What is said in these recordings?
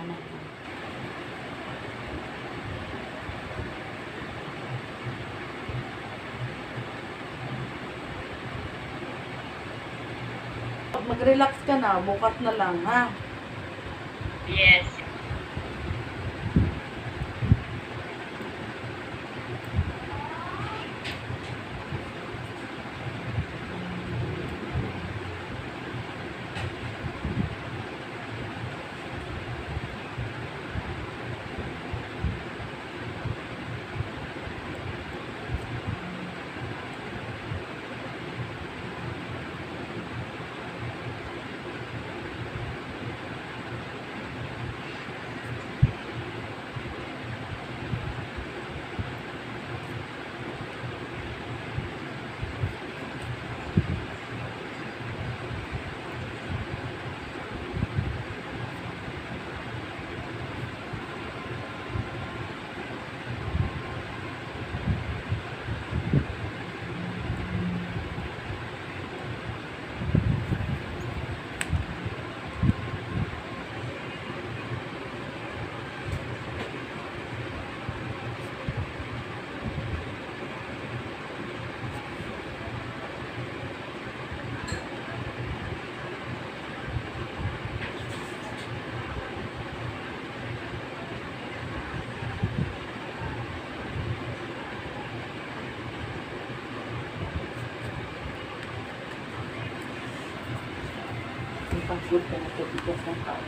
na. Mag-relax ka na, bukas na lang, ha? Yes. Yung pang-food ka na tigas ng tao.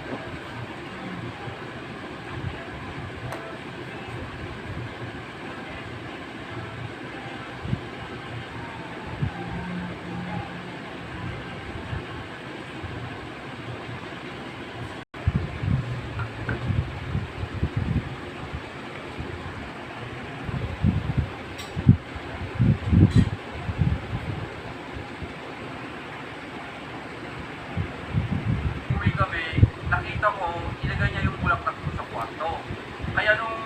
Uwi kami, nakita ko, ilagay niya yung bulaklak ko sa kwarto. Kaya nung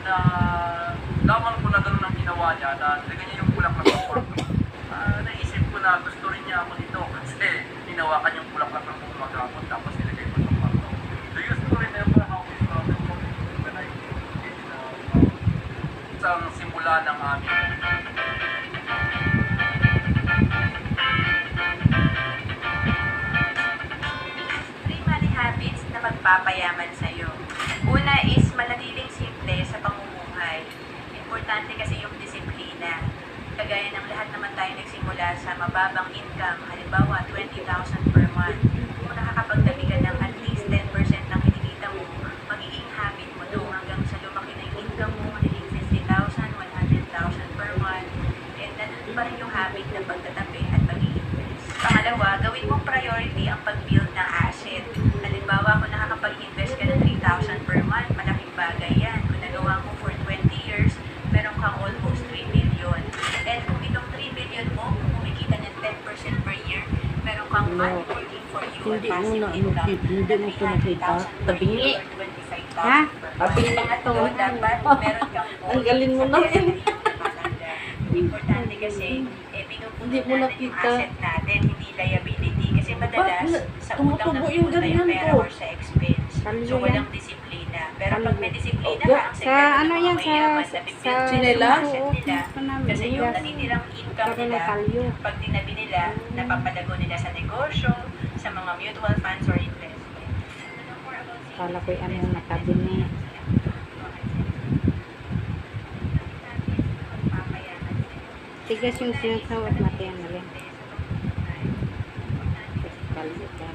na laman ko na gano'n ang ginawa niya, na ilagay niya yung bulaklak sa kwarto, naisip ko na gusto rin niya ako dito kasi hinawakan yung bulaklak ng gumagapon tapos ilagay ko sa kwarto. Do you story never how we started when I isang simula ng aming Three money habits na magpapayaman sa'yo. Una is manatiling simple sa pamumuhay. Importante kasi yung disiplina. Kagaya ng lahat naman tayo nagsimula sa mababang income, halimbawa 20,000 per month. Kung nakakapagtabi ka ng at least 10% ng kinikita mo, magiging habit mo to hanggang sa lumaki na yung income mo, magiging 50,000, 100,000 per month. And nandun pa rin yung habit ng pagtatabi at pag-i-invest. Pangalawa, gawin mong priority ang pag-build ng asset. Halimbawa, kung nakakapag-invest ka ng 3,000 per month, malaking bagay yan. Kung nagawa mo for 20 years, meron kang almost 3 million. And kung itong 3 million mo, kung kumikita ng 10% per year, meron kang money working for you or Hindi mo passive na income hindi mo ito nakita. 300,000 per Tabingi. year or 25,000 Ha? per month. Tabingi. Pangatlo, dapat meron kang Ang galing mo na. Importante kasi, pinupuno Hindi mo natin yung nakita. asset natin, hindi liability. Kasi madalas, sa utang tumutubo na yung pupunta yung ganyan pera ko? or sa expense. Kalyo So, yan. walang disiplina. Pero pag may disiplina Oh, ka, ang Sa sekreto ng ano mga yan, mayayaman, sa nabibuild Sinela? yung asset nila. Gusto namin. Kasi yung Bigas. natitirang income Sabi na nila, kalyo. pag tinabi nila, napapalago nila sa negosyo, sa mga mutual funds or investment. Kala ko yung ano, natabi niya. Tigas yung sinasawat natin yan. Alin. Kalyo ka.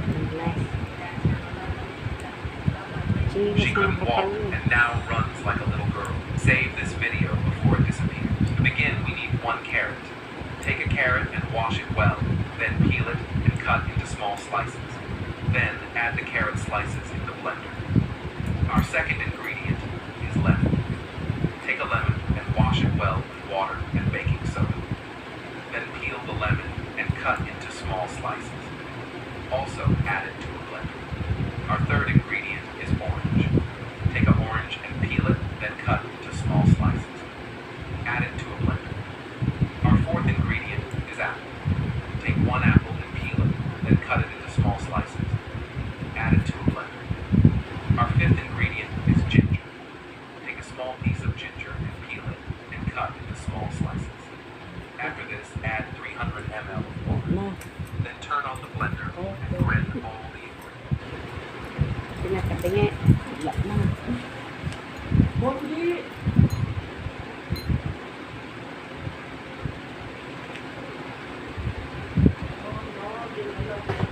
Unless. She Sinigis na couldn't walk kakalyo. and now runs like a little girl. Save this video before it disappears. To begin, we need 1 carrot. Take a carrot and wash it well, then peel it and cut into small slices. Then add the carrot slices in the blender. Our second ingredient is lemon. Take a lemon and wash it well with water and baking soda. Then peel the lemon and cut into small slices. Also add it to a blender. Our third ingredient is orange. Take an orange and peel it, then cut into small slices. Add it to a blender. Our fourth ingredient is apple. Take 1 apple and peel it, then cut it into small slices. Pinakatingi. Wala na. Hindi. Oh, no, di na lang.